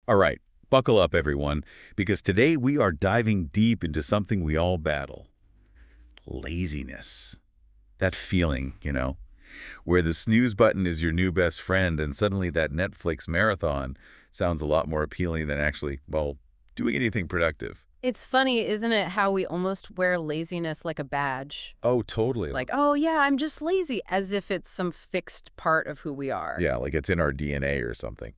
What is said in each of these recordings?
All right, buckle up, everyone, because today we are diving deep into something we all battle: laziness. That feeling, where the snooze button is your new best friend and suddenly that Netflix marathon sounds a lot more appealing than actually, well, doing anything productive. It's funny, isn't it, how we almost wear laziness like a badge? Oh, totally. Like, oh yeah, I'm just lazy, as if it's some fixed part of who we are. Yeah, like it's in our DNA or something.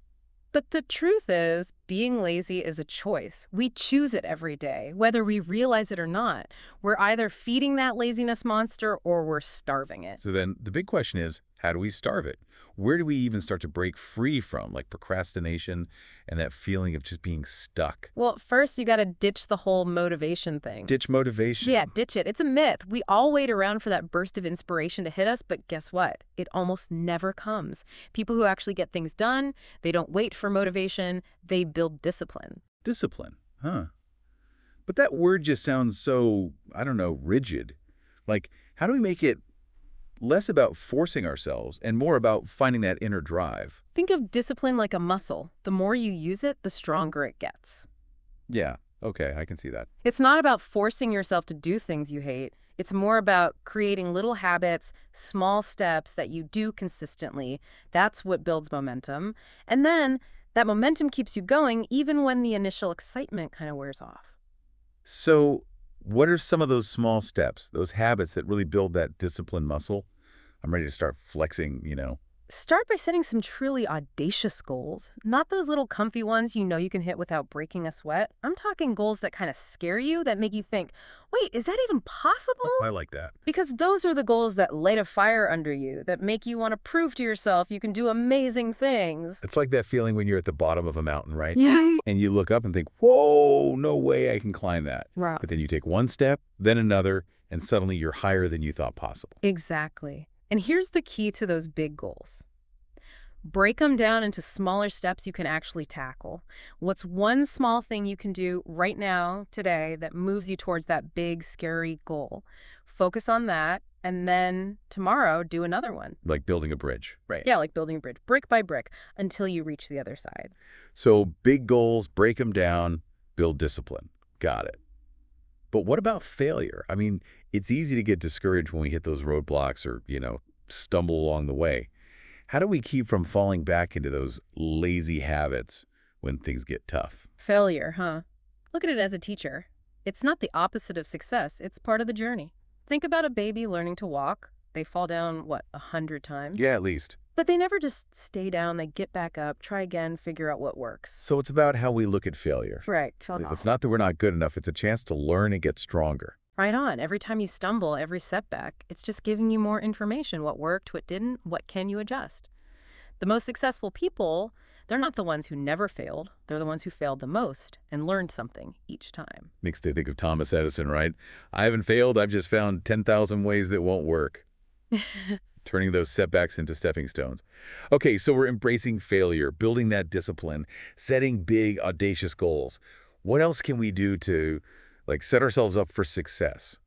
But the truth is, being lazy is a choice. We choose it every day, whether we realize it or not. We're either feeding that laziness monster or we're starving it. So then the big question is, how do we starve it? Where do we even start to break free from, like procrastination and that feeling of just being stuck? Well, first you gotta ditch the whole motivation thing. Ditch motivation. Yeah, ditch it. It's a myth. We all wait around for that burst of inspiration to hit us, but guess what? It almost never comes. People who actually get things done, they don't wait for motivation, they build discipline. Discipline, huh? But that word just sounds so, I don't know, rigid. Like, how do we make it less about forcing ourselves and more about finding that inner drive? Think of discipline like a muscle. The more you use it, the stronger it gets. Yeah, okay, I can see that. It's not about forcing yourself to do things you hate. It's more about creating little habits, small steps that you do consistently. That's what builds momentum. And then that momentum keeps you going even when the initial excitement kind of wears off. So, what are some of those small steps, those habits that really build that discipline muscle? I'm ready to start flexing. Start by setting some truly audacious goals, not those little comfy ones you know you can hit without breaking a sweat. I'm talking goals that kind of scare you, that make you think, wait, is that even possible? I like that. Because those are the goals that light a fire under you, that make you want to prove to yourself you can do amazing things. It's like that feeling when you're at the bottom of a mountain, right? Yeah. And you look up and think, whoa, no way I can climb that. Right. But then you take one step, then another, and suddenly you're higher than you thought possible. Exactly. And here's the key to those big goals. Break them down into smaller steps you can actually tackle. What's one small thing you can do right now, today, that moves you towards that big, scary goal? Focus on that, and then tomorrow, do another one. Like building a bridge. Right. Yeah, like building a bridge, brick by brick, until you reach the other side. So big goals, break them down, build discipline. Got it. But what about failure? I mean, it's easy to get discouraged when we hit those roadblocks or, stumble along the way. How do we keep from falling back into those lazy habits when things get tough? Failure, huh? Look at it as a teacher. It's not the opposite of success, it's part of the journey. Think about a baby learning to walk. They fall down, what, 100 times? Yeah, at least. But they never just stay down, they get back up, try again, figure out what works. So it's about how we look at failure. Right. It's not that we're not good enough. It's a chance to learn and get stronger. Right on. Every time you stumble, every setback, it's just giving you more information. What worked, what didn't, what can you adjust? The most successful people, they're not the ones who never failed. They're the ones who failed the most and learned something each time. Makes me think of Thomas Edison, right? I haven't failed. I've just found 10,000 ways that won't work. Turning those setbacks into stepping stones. Okay, so we're embracing failure, building that discipline, setting big, audacious goals. What else can we do to, set ourselves up for success?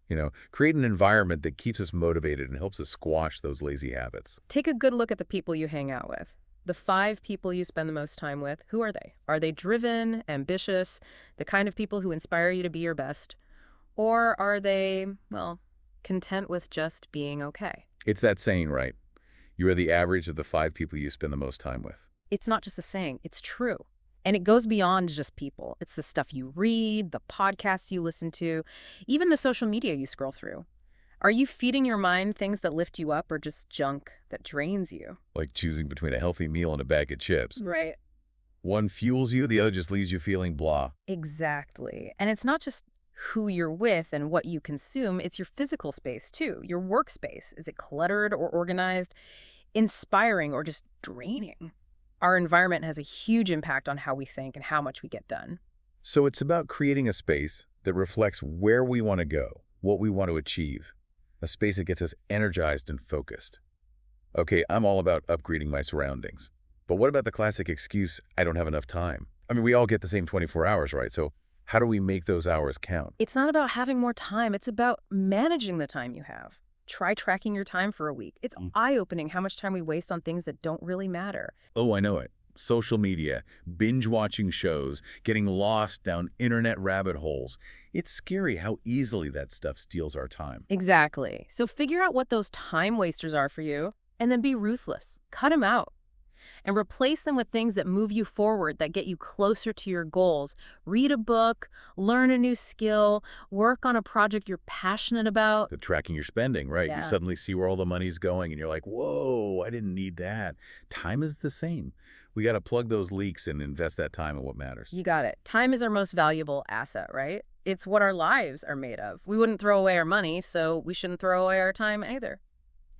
Create an environment that keeps us motivated and helps us squash those lazy habits. Take a good look at the people you hang out with. The 5 people you spend the most time with, who are they? Are they driven, ambitious, the kind of people who inspire you to be your best? Or are they, well, content with just being okay? It's that saying, right? You are the average of the 5 people you spend the most time with. It's not just a saying, it's true. And it goes beyond just people. It's the stuff you read, the podcasts you listen to, even the social media you scroll through. Are you feeding your mind things that lift you up or just junk that drains you? Like choosing between a healthy meal and a bag of chips. Right. One fuels you, the other just leaves you feeling blah. Exactly. And it's not just who you're with and what you consume, it's your physical space too, your workspace. Is it cluttered or organized, inspiring or just draining? Our environment has a huge impact on how we think and how much we get done. So it's about creating a space that reflects where we want to go, what we want to achieve, a space that gets us energized and focused. Okay, I'm all about upgrading my surroundings. But what about the classic excuse, I don't have enough time? I mean, we all get the same 24 hours, right? So how do we make those hours count? It's not about having more time. It's about managing the time you have. Try tracking your time for a week. It's eye-opening how much time we waste on things that don't really matter. Oh, I know it. social media, binge-watching shows, getting lost down internet rabbit holes. It's scary how easily that stuff steals our time. Exactly. So figure out what those time wasters are for you, and then be ruthless. Cut them out. And replace them with things that move you forward, that get you closer to your goals. Read a book, learn a new skill, work on a project you're passionate about. The tracking your spending, right? You Yeah, suddenly see where all the money's going, and you're like, whoa, I didn't need that. Time is the same. We got to plug those leaks and invest that time in what matters. you got it. Time is our most valuable asset, right? It's what our lives are made of. We wouldn't throw away our money, so we shouldn't throw away our time either.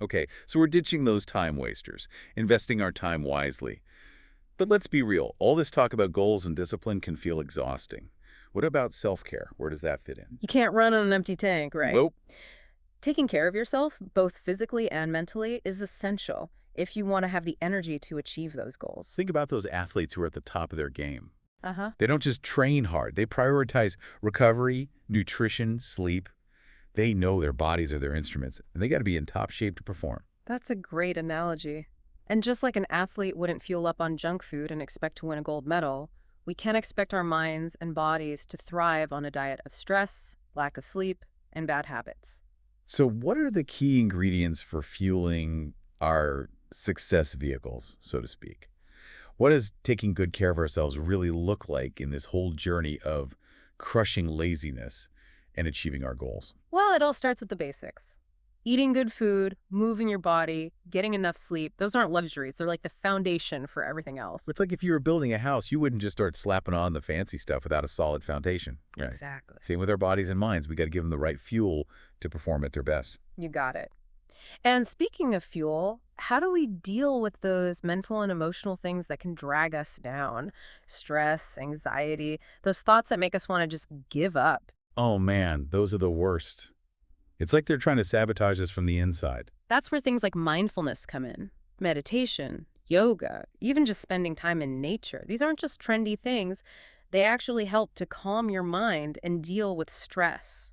Okay, so we're ditching those time wasters, investing our time wisely. But let's be real, all this talk about goals and discipline can feel exhausting. What about self-care? Where does that fit in? You can't run on an empty tank, right? Well, Taking care of yourself, both physically and mentally, is essential if you want to have the energy to achieve those goals. think about those athletes who are at the top of their game. Uh-huh. They don't just train hard. They prioritize recovery, nutrition, sleep. They know their bodies are their instruments, and they got to be in top shape to perform. That's a great analogy. And just like an athlete wouldn't fuel up on junk food and expect to win a gold medal, we can't expect our minds and bodies to thrive on a diet of stress, lack of sleep, and bad habits. So what are the key ingredients for fueling our success vehicles, so to speak? What does taking good care of ourselves really look like in this whole journey of crushing laziness and achieving our goals? Well, it all starts with the basics. Eating good food, moving your body, getting enough sleep, those aren't luxuries. They're like the foundation for everything else. It's like if you were building a house, you wouldn't just start slapping on the fancy stuff without a solid foundation. Right. Exactly. Same with our bodies and minds. We got to give them the right fuel to perform at their best. You got it. And speaking of fuel, how do we deal with those mental and emotional things that can drag us down? Stress, anxiety, those thoughts that make us want to just give up. Oh man, those are the worst. It's like they're trying to sabotage us from the inside. That's where things like mindfulness come in. Meditation, yoga, even just spending time in nature. These aren't just trendy things. They actually help to calm your mind and deal with stress.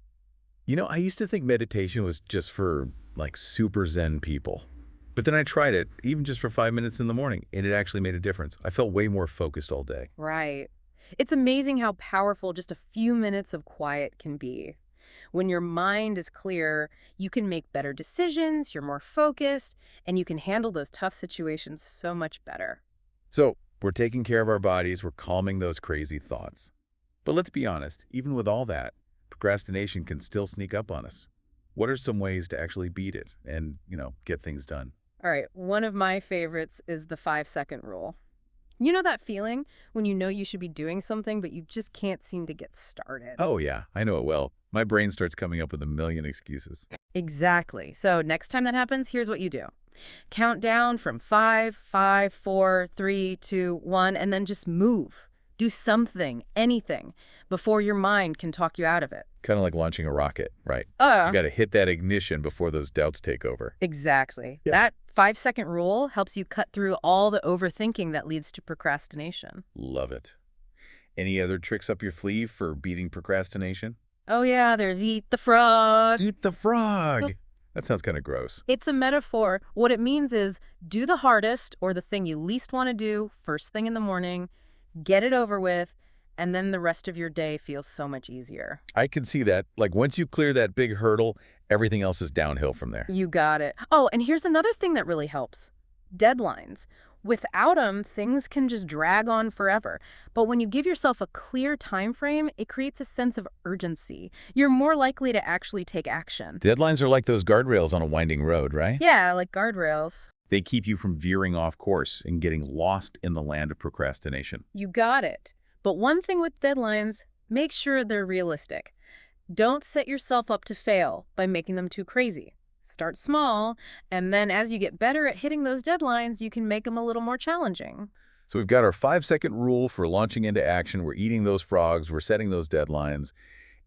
You know, I used to think meditation was just for like super Zen people. But then I tried it, even just for 5 minutes in the morning, and it actually made a difference. I felt way more focused all day. Right. It's amazing how powerful just a few minutes of quiet can be. When your mind is clear, you can make better decisions, you're more focused, and you can handle those tough situations so much better. So we're taking care of our bodies, we're calming those crazy thoughts. But let's be honest, even with all that, procrastination can still sneak up on us. What are some ways to actually beat it and, get things done? All right, one of my favorites is the 5-second rule. You know that feeling when you know you should be doing something, but you just can't seem to get started? Oh yeah, I know it well. My brain starts coming up with a million excuses. Exactly. So next time that happens, here's what you do. Count down from 5, 5, 4, 3, 2, 1, and then just move. Do something, anything, before your mind can talk you out of it. Kind of like launching a rocket, right? You got to hit that ignition before those doubts take over. Exactly. Yeah. That 5-second rule helps you cut through all the overthinking that leads to procrastination. Love it. Any other tricks up your sleeve for beating procrastination? Oh yeah, there's eat the frog. Eat the frog. That sounds kind of gross. It's a metaphor. What it means is do the hardest or the thing you least want to do first thing in the morning, get it over with, and then the rest of your day feels so much easier. I can see that. Like once you clear that big hurdle, everything else is downhill from there. You got it. Oh, and here's another thing that really helps. Deadlines. Without them, things can just drag on forever. But when you give yourself a clear time frame, it creates a sense of urgency. You're more likely to actually take action. Deadlines are like those guardrails on a winding road, right? Yeah, like guardrails. They keep you from veering off course and getting lost in the land of procrastination. You got it. But one thing with deadlines, make sure they're realistic. Don't set yourself up to fail by making them too crazy. Start small, and then as you get better at hitting those deadlines, you can make them a little more challenging. So we've got our 5-second rule for launching into action. We're eating those frogs. We're setting those deadlines.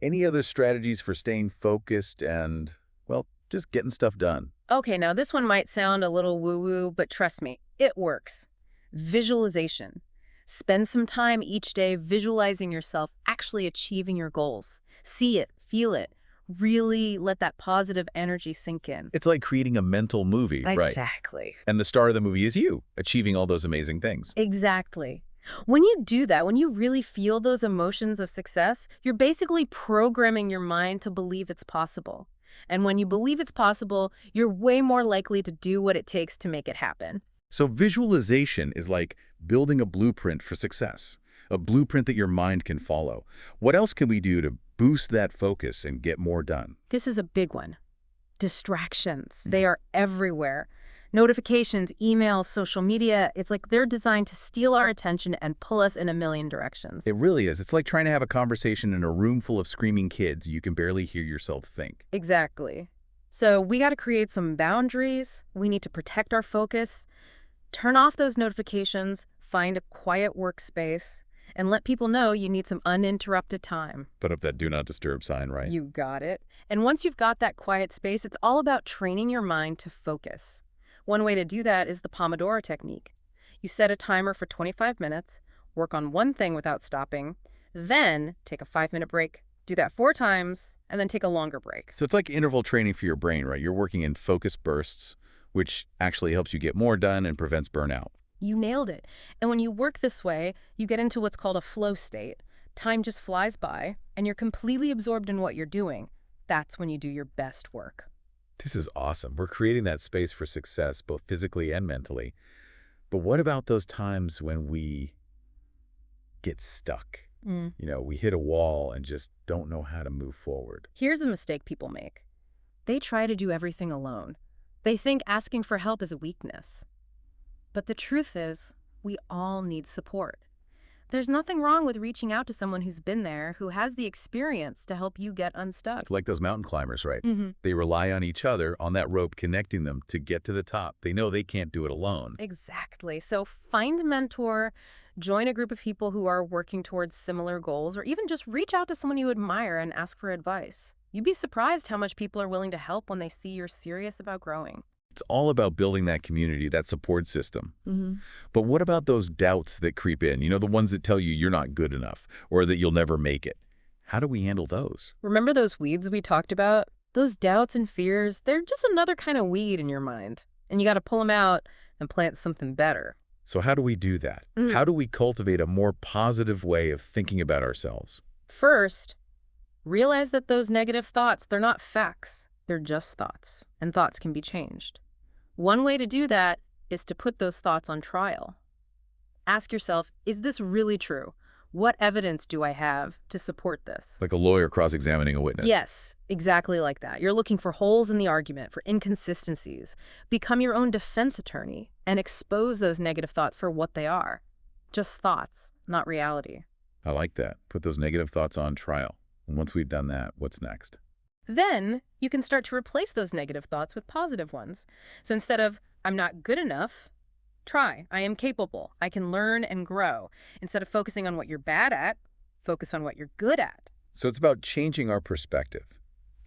Any other strategies for staying focused and, well, just getting stuff done? Okay, now this one might sound a little woo-woo, but trust me, it works. Visualization. Spend some time each day visualizing yourself actually achieving your goals. See it, feel it, Really let that positive energy sink in. It's like creating a mental movie, right? Exactly. And the star of the movie is you, achieving all those amazing things. Exactly. When you do that, when you really feel those emotions of success, you're basically programming your mind to believe it's possible. And when you believe it's possible, you're way more likely to do what it takes to make it happen. So visualization is like building a blueprint for success, a blueprint that your mind can follow. What else can we do to boost that focus and get more done? This is a big one. Distractions. Mhm. They are everywhere. Notifications, emails, social media, it's like they're designed to steal our attention and pull us in a million directions. It really is. It's like trying to have a conversation in a room full of screaming kids. You can barely hear yourself think. Exactly. So we got to create some boundaries. We need to protect our focus, turn off those notifications, find a quiet workspace, and let people know you need some uninterrupted time. Put up that do not disturb sign, right? You got it. And once you've got that quiet space, it's all about training your mind to focus. One way to do that is the Pomodoro technique. You set a timer for 25 minutes, work on one thing without stopping, then take a 5-minute break, do that 4 times, and then take a longer break. So it's like interval training for your brain, right? You're working in focus bursts, which actually helps you get more done and prevents burnout. You nailed it. And when you work this way, you get into what's called a flow state. Time just flies by, and you're completely absorbed in what you're doing. That's when you do your best work. This is awesome. We're creating that space for success, both physically and mentally. But what about those times when we get stuck? We hit a wall and just don't know how to move forward. Here's a mistake people make. They try to do everything alone. They think asking for help is a weakness. But the truth is, we all need support. There's nothing wrong with reaching out to someone who's been there, who has the experience to help you get unstuck. It's like those mountain climbers, right? Mm-hmm. They rely on each other, on that rope connecting them to get to the top. They know they can't do it alone. Exactly. So find a mentor, join a group of people who are working towards similar goals, or even just reach out to someone you admire and ask for advice. You'd be surprised how much people are willing to help when they see you're serious about growing. It's all about building that community, that support system. Mm-hmm. But what about those doubts that creep in? The ones that tell you you're not good enough or that you'll never make it. How do we handle those? Remember those weeds we talked about? Those doubts and fears, they're just another kind of weed in your mind. And you got to pull them out and plant something better. So how do we do that? Mm. How do we cultivate a more positive way of thinking about ourselves? First, realize that those negative thoughts, they're not facts. They're just thoughts, and thoughts can be changed. One way to do that is to put those thoughts on trial. Ask yourself, is this really true? What evidence do I have to support this? Like a lawyer cross-examining a witness. Yes, exactly like that. You're looking for holes in the argument, for inconsistencies. Become your own defense attorney and expose those negative thoughts for what they are. Just thoughts, not reality. I like that. Put those negative thoughts on trial. And once we've done that, what's next? Then you can start to replace those negative thoughts with positive ones. So instead of, I'm not good enough, try, I am capable, I can learn and grow. Instead of focusing on what you're bad at, focus on what you're good at. So it's about changing our perspective,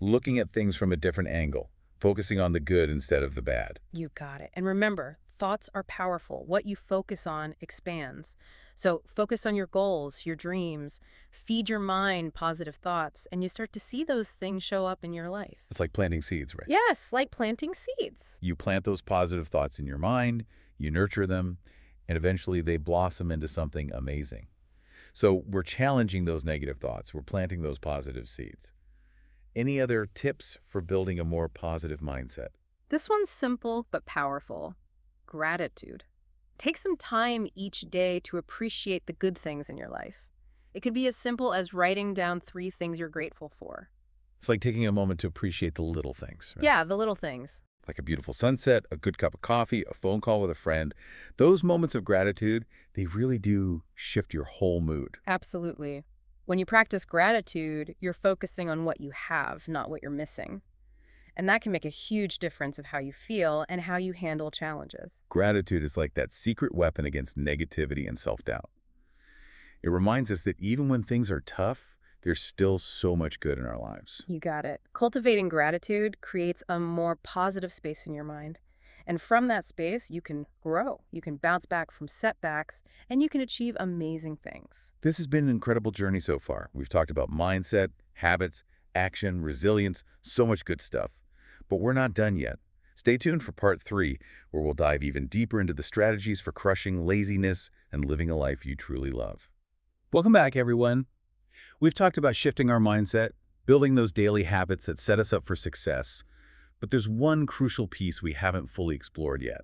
looking at things from a different angle, focusing on the good instead of the bad. You got it. And remember, thoughts are powerful. What you focus on expands. So focus on your goals, your dreams, feed your mind positive thoughts, and you start to see those things show up in your life. It's like planting seeds, right? Yes, like planting seeds. You plant those positive thoughts in your mind, you nurture them, and eventually they blossom into something amazing. So we're challenging those negative thoughts. We're planting those positive seeds. Any other tips for building a more positive mindset? This one's simple but powerful. Gratitude. Take some time each day to appreciate the good things in your life. It could be as simple as writing down 3 things you're grateful for. It's like taking a moment to appreciate the little things, right? Yeah, the little things. Like a beautiful sunset, a good cup of coffee, a phone call with a friend. Those moments of gratitude, they really do shift your whole mood. Absolutely. When you practice gratitude, you're focusing on what you have, not what you're missing. And that can make a huge difference of how you feel and how you handle challenges. Gratitude is like that secret weapon against negativity and self-doubt. It reminds us that even when things are tough, there's still so much good in our lives. You got it. Cultivating gratitude creates a more positive space in your mind. And from that space, you can grow. You can bounce back from setbacks, and you can achieve amazing things. This has been an incredible journey so far. We've talked about mindset, habits, action, resilience, so much good stuff. But we're not done yet. Stay tuned for part 3, where we'll dive even deeper into the strategies for crushing laziness and living a life you truly love. Welcome back, everyone. We've talked about shifting our mindset, building those daily habits that set us up for success. But there's one crucial piece we haven't fully explored yet.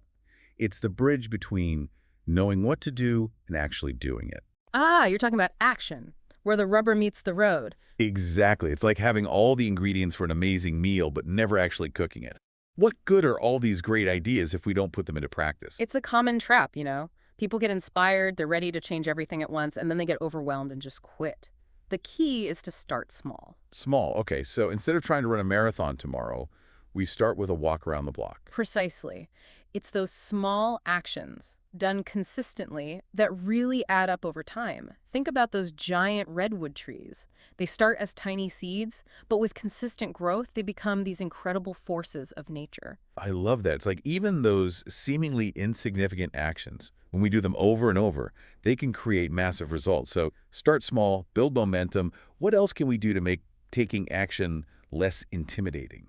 It's the bridge between knowing what to do and actually doing it. Ah, you're talking about action, where the rubber meets the road. Exactly. It's like having all the ingredients for an amazing meal, but never actually cooking it. What good are all these great ideas if we don't put them into practice? It's a common trap, you know? People get inspired, they're ready to change everything at once, and then they get overwhelmed and just quit. The key is to start small. Small. Okay, so instead of trying to run a marathon tomorrow, we start with a walk around the block. Precisely. It's those small actions done consistently that really add up over time. Think about those giant redwood trees. They start as tiny seeds, but with consistent growth, they become these incredible forces of nature. I love that. It's like even those seemingly insignificant actions, when we do them over and over, they can create massive results. So start small, build momentum. What else can we do to make taking action less intimidating?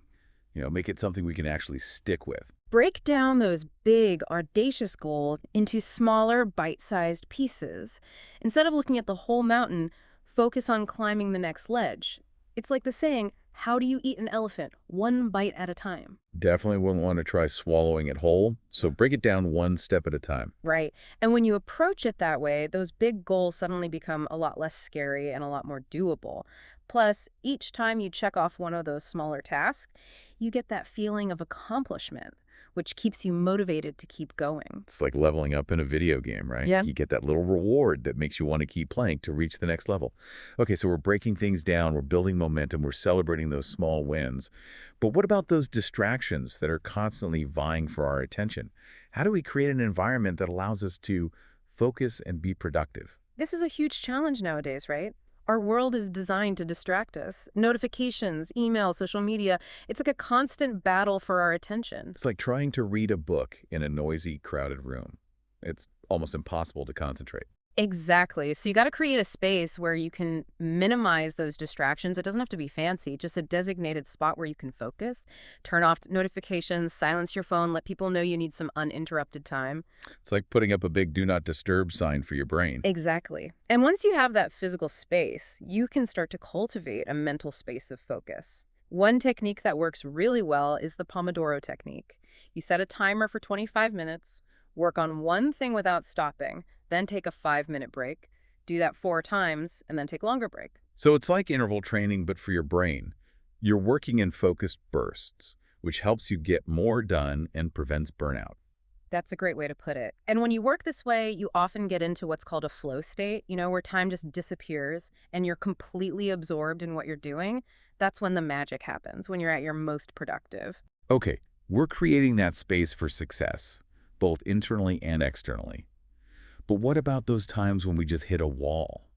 Make it something we can actually stick with. Break down those big, audacious goals into smaller, bite-sized pieces. Instead of looking at the whole mountain, focus on climbing the next ledge. It's like the saying, how do you eat an elephant? One bite at a time. Definitely wouldn't want to try swallowing it whole, so break it down one step at a time. Right. And when you approach it that way, those big goals suddenly become a lot less scary and a lot more doable. Plus, each time you check off one of those smaller tasks, you get that feeling of accomplishment, which keeps you motivated to keep going. It's like leveling up in a video game, right? Yeah. You get that little reward that makes you want to keep playing to reach the next level. Okay, so we're breaking things down, we're building momentum, we're celebrating those small wins. But what about those distractions that are constantly vying for our attention? How do we create an environment that allows us to focus and be productive? This is a huge challenge nowadays, right? Our world is designed to distract us. Notifications, email, social media, it's like a constant battle for our attention. It's like trying to read a book in a noisy, crowded room. It's almost impossible to concentrate. Exactly. So you got to create a space where you can minimize those distractions. It doesn't have to be fancy, just a designated spot where you can focus. Turn off notifications, silence your phone, let people know you need some uninterrupted time. It's like putting up a big do not disturb sign for your brain. Exactly. And once you have that physical space, you can start to cultivate a mental space of focus. One technique that works really well is the Pomodoro technique. You set a timer for 25 minutes, work on one thing without stopping, then take a 5-minute break. Do that 4 times, and then take a longer break. So it's like interval training, but for your brain. You're working in focused bursts, which helps you get more done and prevents burnout. That's a great way to put it. And when you work this way, you often get into what's called a flow state, where time just disappears and you're completely absorbed in what you're doing. That's when the magic happens, when you're at your most productive. Okay, we're creating that space for success, both internally and externally. But what about those times when we just hit a wall?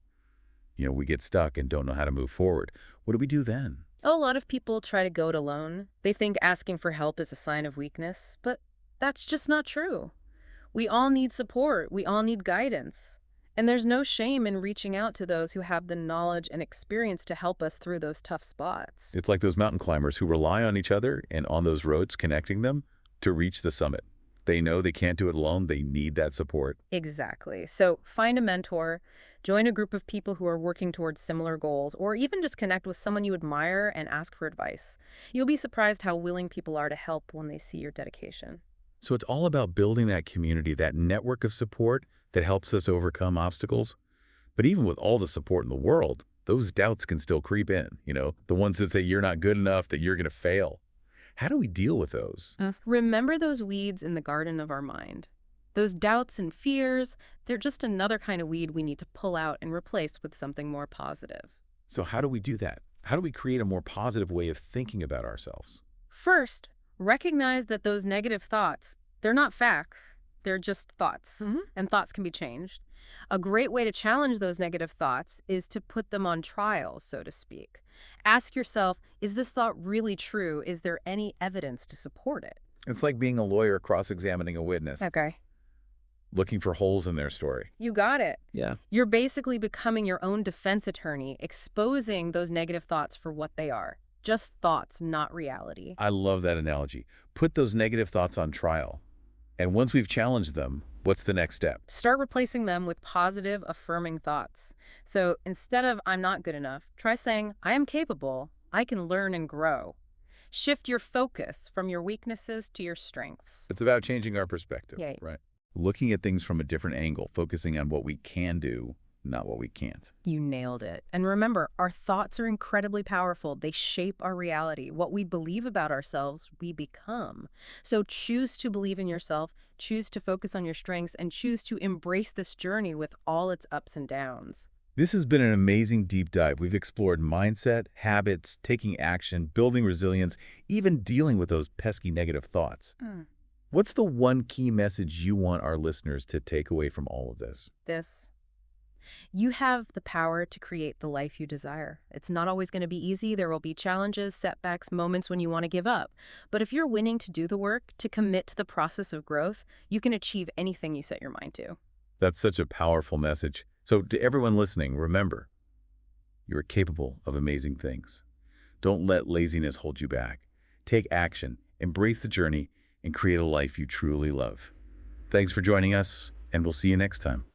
We get stuck and don't know how to move forward. What do we do then? A lot of people try to go it alone. They think asking for help is a sign of weakness, but that's just not true. We all need support. We all need guidance. And there's no shame in reaching out to those who have the knowledge and experience to help us through those tough spots. It's like those mountain climbers who rely on each other and on those roads connecting them to reach the summit. They know they can't do it alone. They need that support. Exactly. So find a mentor, join a group of people who are working towards similar goals, or even just connect with someone you admire and ask for advice. You'll be surprised how willing people are to help when they see your dedication. So it's all about building that community, that network of support that helps us overcome obstacles. But even with all the support in the world, those doubts can still creep in, the ones that say you're not good enough, that you're going to fail. How do we deal with those? Remember those weeds in the garden of our mind. Those doubts and fears, they're just another kind of weed we need to pull out and replace with something more positive. So how do we do that? How do we create a more positive way of thinking about ourselves? First, recognize that those negative thoughts, they're not facts. They're just thoughts, and thoughts can be changed. A great way to challenge those negative thoughts is to put them on trial, so to speak. Ask yourself, is this thought really true? Is there any evidence to support it? It's like being a lawyer cross-examining a witness. Okay. looking for holes in their story. You got it. Yeah. You're basically becoming your own defense attorney, exposing those negative thoughts for what they are. Just thoughts, not reality. I love that analogy. Put those negative thoughts on trial. And once we've challenged them, what's the next step? Start replacing them with positive, affirming thoughts. So instead of I'm not good enough, try saying I am capable, I can learn and grow. Shift your focus from your weaknesses to your strengths. It's about changing our perspective, Yeah. right? Looking at things from a different angle, focusing on what we can do, not what we can't. You nailed it. And remember, our thoughts are incredibly powerful. They shape our reality. What we believe about ourselves, we become. So choose to believe in yourself, choose to focus on your strengths, and choose to embrace this journey with all its ups and downs. This has been an amazing deep dive. We've explored mindset, habits, taking action, building resilience, even dealing with those pesky negative thoughts. Mm. What's the one key message you want our listeners to take away from all of this? This. You have the power to create the life you desire. It's not always going to be easy. There will be challenges, setbacks, moments when you want to give up. But if you're willing to do the work, to commit to the process of growth, you can achieve anything you set your mind to. That's such a powerful message. So to everyone listening, remember, you are capable of amazing things. Don't let laziness hold you back. Take action, embrace the journey, and create a life you truly love. Thanks for joining us, and we'll see you next time.